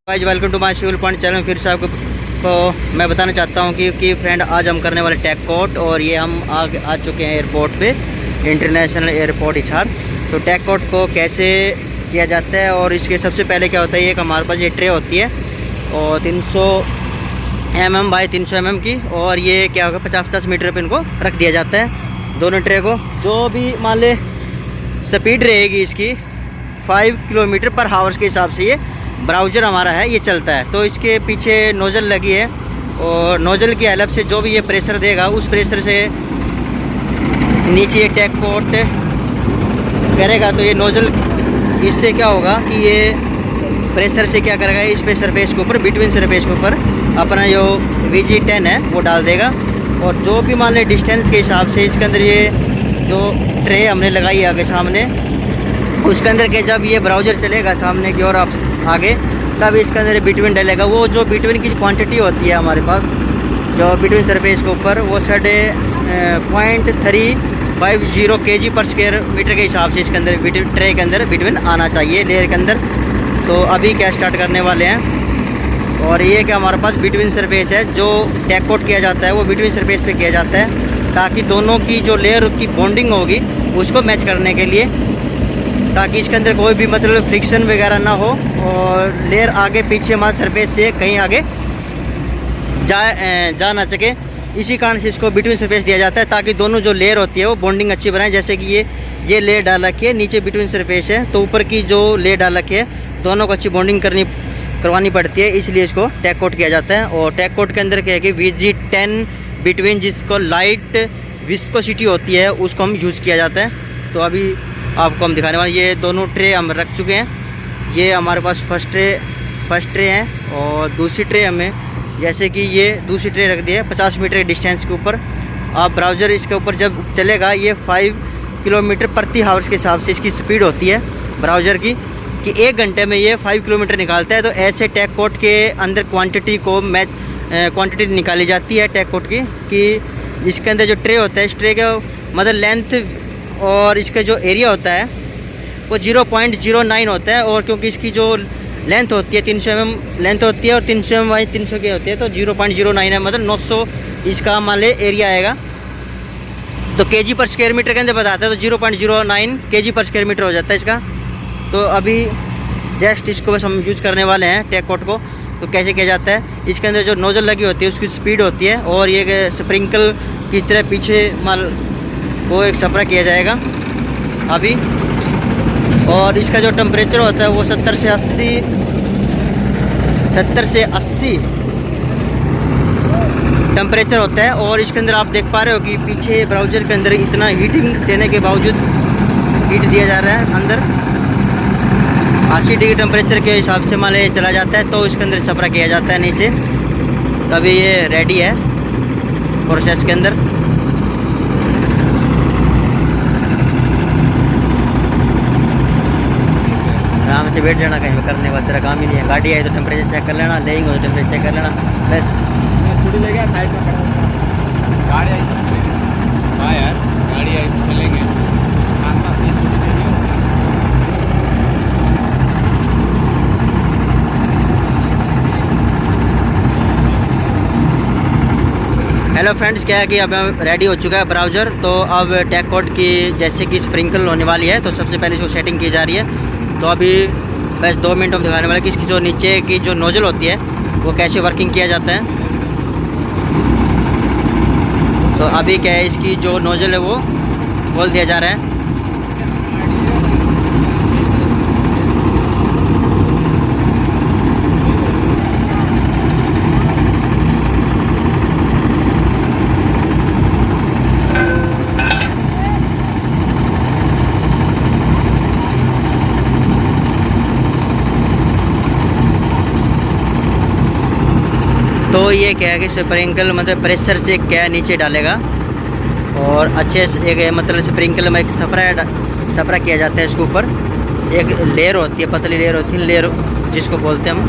Guys welcome to my fuel point channel. फिर से आपको मैं बताना चाहता हूं कि फ्रेंड आज हम करने वाले टैग कोट और ये हम आ चुके हैं एयरपोर्ट पे, इंटरनेशनल एयरपोर्ट हिसार। तो टैग कोट को कैसे किया जाता है और इसके सबसे पहले क्या होता है, एक हमारे पास ये ट्रे होती है और 300 mm बाई 300 mm की, और ये क्या होगा 50-50 मीटर पर इनको रख दिया जाता है दोनों ट्रे को। जो भी मान ले स्पीड रहेगी इसकी 5 किलोमीटर पर हावर्स के हिसाब से ये ब्राउज़र हमारा है ये चलता है। तो इसके पीछे नोज़ल लगी है और नोज़ल की हेल्प से जो भी ये प्रेशर देगा उस प्रेशर से नीचे ये टैग कोट करेगा। तो ये नोज़ल इससे क्या होगा कि ये प्रेशर से क्या करेगा, इस पे सरफेस के ऊपर, बिटवीन सरफेस के ऊपर अपना जो VG10 है वो डाल देगा। और जो भी मान लें डिस्टेंस के हिसाब से इसके अंदर ये जो ट्रे हमने लगाई है आगे सामने, उसके अंदर के जब ये ब्राउज़र चलेगा सामने की ओर आप आगे, तब इसके अंदर बिटवीन डलेगा। वो जो बिटवीन की क्वांटिटी होती है हमारे पास जो बिटवीन सरफेस के ऊपर, वो 0.350 kg पर स्क्वायर मीटर के हिसाब से इसके अंदर ट्रे के अंदर बिटवीन आना चाहिए लेयर के अंदर। तो अभी क्या स्टार्ट करने वाले हैं। और ये क्या हमारे पास बिटवीन सरफेस है, जो टैग कोट किया जाता है वो बिटवीन सरफेस पे किया जाता है ताकि दोनों की जो लेयर की बॉन्डिंग होगी उसको मैच करने के लिए, ताकि इसके अंदर कोई भी मतलब फ्रिक्शन वगैरह ना हो और लेयर आगे पीछे हमारे सरफेस से कहीं आगे जा ना सके। इसी कारण से इसको बिटवीन सरफेस दिया जाता है ताकि दोनों जो लेयर होती है वो बॉन्डिंग अच्छी बनाए। जैसे कि ये लेयर डाल रखी है, नीचे बिटवीन सरफेस है, तो ऊपर की जो लेयर डाल रखी है दोनों को अच्छी बॉन्डिंग करवानी पड़ती है, इसलिए इसको टैग कोट किया जाता है। और टैग कोट के अंदर क्या है कि VG10 बिटवीन, जिसको लाइट विस्कोसिटी होती है, उसको हम यूज़ किया जाता है। तो अभी आपको हम दिखाने वाले, ये दोनों ट्रे हम रख चुके हैं। ये हमारे पास फर्स्ट ट्रे है और दूसरी ट्रे हमें, जैसे कि ये दूसरी ट्रे रख दी है 50 मीटर के डिस्टेंस के ऊपर। आप ब्राउज़र इसके ऊपर जब चलेगा, ये 5 किलोमीटर प्रति हावर्स के हिसाब से इसकी स्पीड होती है ब्राउज़र की, कि 1 घंटे में ये 5 किलोमीटर निकालता है। तो ऐसे टैग कोट के अंदर क्वान्टिटी निकाली जाती है टैग कोट की, कि इसके अंदर जो ट्रे होता है, इस ट्रे का मतलब लेंथ और इसका जो एरिया होता है वो 0.09 होता है। और क्योंकि इसकी जो लेंथ होती है 300 mm लेंथ होती है और 300 mm बाई 300 की होती है, तो 0.09 है, मतलब 900 इसका मान ले एरिया आएगा। तो केजी पर स्क्वायर मीटर के अंदर बताता है, तो 0.09 kg पर स्क्वायर मीटर हो जाता है इसका। तो अभी जस्ट इसको बस हम यूज़ करने वाले हैं टैग कोट को। तो कैसे किया जाता है, इसके अंदर जो नोज़ल लगी होती है उसकी स्पीड होती है और ये स्प्रिंकल की तरह पीछे माल वो एक स्प्रे किया जाएगा अभी। और इसका जो टेम्परेचर होता है वो 70 से 80 टेम्परेचर होता है। और इसके अंदर आप देख पा रहे हो कि पीछे ब्राउज़र के अंदर इतना हीटिंग देने के बावजूद हीट दिया जा रहा है। अंदर 80 डिग्री टेम्परेचर के हिसाब से मान ले चला जाता है, तो इसके अंदर स्प्रे किया जाता है नीचे। तभी ये रेडी है प्रोसेस के अंदर। आराम से बैठ जाना, कहीं करने का तेरा काम ही नहीं है। गाड़ी आई तो टेम्परेचर चेक कर लेना, लेंगे तो टेम्परेचर चेक कर लेना बस। स्कूटी ले गया साइड में खड़ा होगा, गाड़ी आई तो चलेंगे। हाँ यार, गाड़ी आई तो चलेंगे। हेलो फ्रेंड्स, क्या है कि अब रेडी हो चुका है ब्राउज़र। तो अब टैग कोट की जैसे कि स्प्रिंकल होने वाली है, तो सबसे पहले इसको सेटिंग की जा रही है। तो अभी बस 2 मिनट हम दिखाने वाले कि इसकी जो नीचे की जो नोज़ल होती है वो कैसे वर्किंग किया जाता है। तो अभी क्या है, इसकी जो नोज़ल है वो खोल दिया जा रहा है। तो ये क्या है कि स्प्रिंकल मतलब प्रेशर से क्या नीचे डालेगा और अच्छे से एक मतलब स्प्रिंकल में एक सफरा किया जाता है। इसके ऊपर एक लेयर होती है, पतली लेयर होती है, लेयर जिसको बोलते हैं हम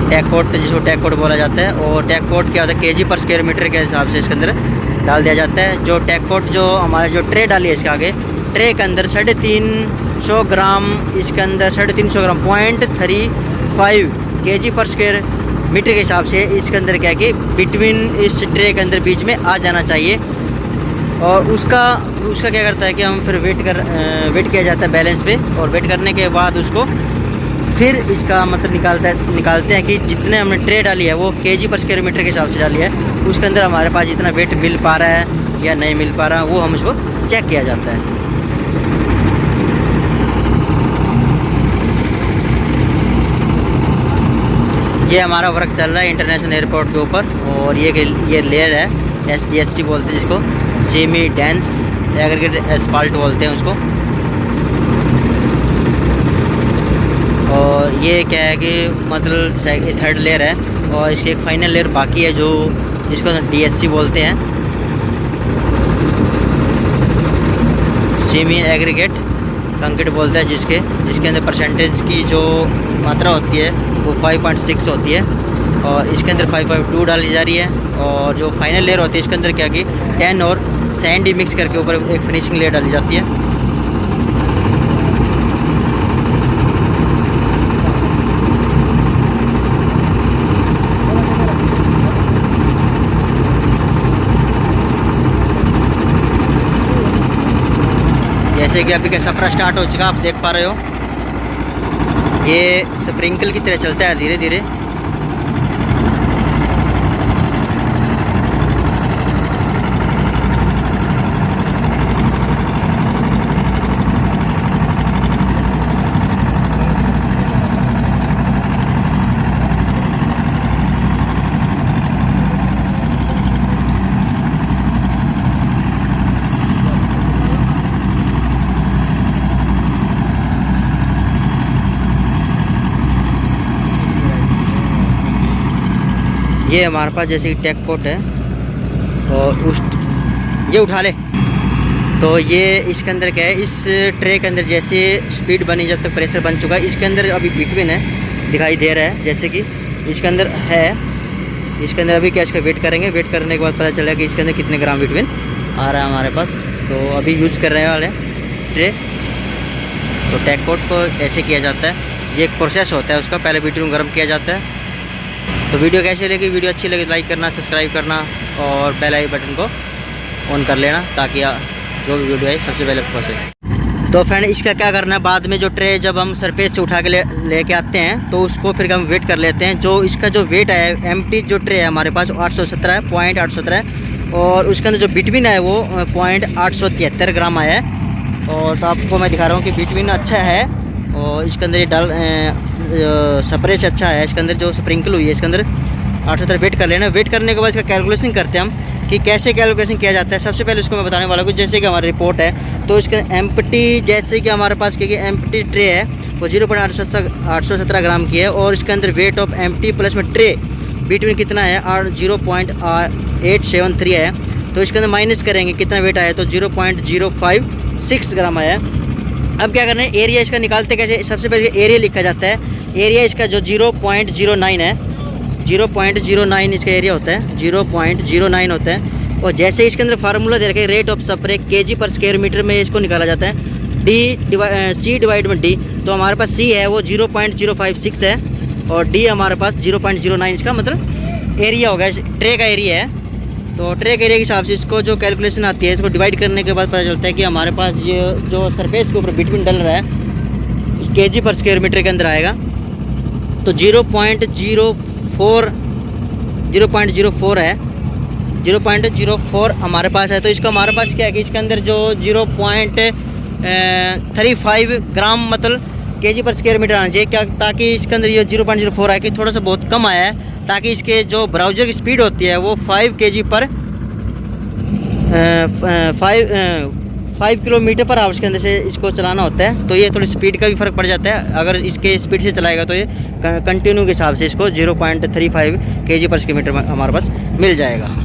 टैग कोट, जिसको टैग कोट बोला जाता है। और टैग कोट क्या होता है, केजी पर स्क्वायर मीटर के हिसाब से इसके अंदर डाल दिया जाता है। जो टैग कोट जो हमारे जो ट्रे डाली है इसके आगे, ट्रे के अंदर 350 ग्राम, इसके अंदर 350 ग्राम 0.35 केजी पर स्क्वायर मीटर के हिसाब से इसके अंदर क्या है कि बिटवीन इस ट्रे के अंदर बीच में आ जाना चाहिए। और उसका क्या करता है कि हम फिर वेट किया जाता है बैलेंस पे, और वेट करने के बाद उसको फिर इसका मतलब निकालते हैं कि जितने हमने ट्रे डाली है वो केजी पर स्क्वायर मीटर के हिसाब से डाली है, उसके अंदर हमारे पास जितना वेट मिल पा रहा है या नहीं मिल पा रहा, वो हम उसको चेक किया जाता है। ये हमारा वर्क चल रहा है इंटरनेशनल एयरपोर्ट के ऊपर, और ये लेयर है SDSC बोलते हैं जिसको, सेमी डेंस एग्रीगेटेड एस्फाल्ट बोलते हैं उसको। और ये क्या है कि मतलब थर्ड लेयर है, और इसकी एक फाइनल लेयर बाकी है जो जिसको DSC बोलते हैं, सेमी एग्रीगेट कंक्रीट बोलते हैं, जिसके अंदर परसेंटेज की जो मात्रा होती है वो 5.6 होती है, और इसके अंदर 5.2 डाली जा रही है। और जो फाइनल लेयर होती है इसके अंदर क्या कि 10 और सैंडी मिक्स करके ऊपर एक फिनिशिंग लेयर डाली जाती है। जैसे कि अभी का सफर स्टार्ट हो चुका, आप देख पा रहे हो ये स्प्रिंकल की तरह चलता है धीरे धीरे। ये हमारे पास जैसे कि टेक कोट है, और ये उठा ले। तो ये इसके अंदर क्या है, इस ट्रे के अंदर जैसे स्पीड बनी, जब तक प्रेशर बन चुका है, इसके अंदर अभी बिटवीन है दिखाई दे रहा है, जैसे कि इसके अंदर है। इसके अंदर अभी क्या इसका वेट करेंगे, वेट करने के बाद पता चलेगा कि इसके अंदर कितने ग्राम बिटवीन आ रहा है हमारे पास। तो अभी यूज कर रहे वाले ट्रे। तो टेक कोट को ऐसे किया जाता है, ये एक प्रोसेस होता है उसका, पहले बिटवीन गर्म किया जाता है। तो वीडियो कैसी लगी, वीडियो अच्छी लगी तो लाइक करना, सब्सक्राइब करना, और बेल आई बटन को ऑन कर लेना, ताकि जो भी वीडियो है सबसे पहले पहुँचे। तो फ्रेंड इसका क्या करना है, बाद में जो ट्रे जब हम सरफेस से उठा के लेके आते हैं तो उसको फिर हम वेट कर लेते हैं। जो इसका जो वेट है, एम्प्टी जो ट्रे है हमारे पास 817 है, 0.817 है, और उसके अंदर जो बिटवीन है वो 0.873 ग्राम आया है। और तो आपको मैं दिखा रहा हूँ कि बिटवीन अच्छा है, और इसके अंदर ये स्प्रे से अच्छा है। इसके अंदर जो स्प्रिंकल हुई है इसके अंदर 817 वेट कर लेना। वेट करने के बाद इसका कैलकुलेशन करते हैं हम कि कैसे कैलकुलेशन किया जाता है। सबसे पहले उसको मैं बताने वाला हूँ, जैसे कि हमारी रिपोर्ट है तो इसके एम्प्टी, जैसे कि हमारे पास क्योंकि एम्प्टी ट्रे है वो 0.817 ग्राम की है, और इसके अंदर वेट ऑफ एम्प्टी प्लस में ट्रे बिटवीन कितना है, 0.873 है। तो इसके अंदर माइनस करेंगे कितना वेट आया, तो 0.056 ग्राम आया। अब क्या करना है, एरिया इसका निकालते कैसे, सबसे पहले एरिया लिखा जाता है। एरिया इसका जो 0.09 है, 0.09 इसका एरिया होता है, 0.09 होता है। और जैसे इसके अंदर फार्मूला दे रखा है रेट ऑफ स्प्रे केजी पर स्क्वायर मीटर में, इसको निकाला जाता है C डिवाइड में D। तो हमारे पास C है वो 0.056 है, और D हमारे पास 0.09, इसका मतलब एरिया होगा, ट्रे का एरिया है। तो ट्रे के एरिया के हिसाब से इसको जो कैलकुलेशन आती है, इसको डिवाइड करने के बाद पता चलता है कि हमारे पास ये जो सरफेस के ऊपर बिटवीन डल रहा है केजी पर स्क्वायर मीटर के अंदर आएगा। तो 0.04 है, 0.04 हमारे पास है। तो इसका हमारे पास क्या है कि इसके अंदर जो 0.35 ग्राम मतलब केजी पर स्क्वायर मीटर आना चाहिए, क्या, ताकि इसके अंदर ये 0.04 है कि थोड़ा सा बहुत कम आया है, ताकि इसके जो ब्राउज़र की स्पीड होती है वो 5 kg पर 5 किलोमीटर पर आवर्स के अंदर से इसको चलाना होता है। तो ये थोड़ी स्पीड का भी फ़र्क पड़ जाता है। अगर इसके स्पीड से चलाएगा तो ये कंटिन्यू के हिसाब से इसको 0.35 kg पर स्क्वायर मीटर हमारे पास मिल जाएगा।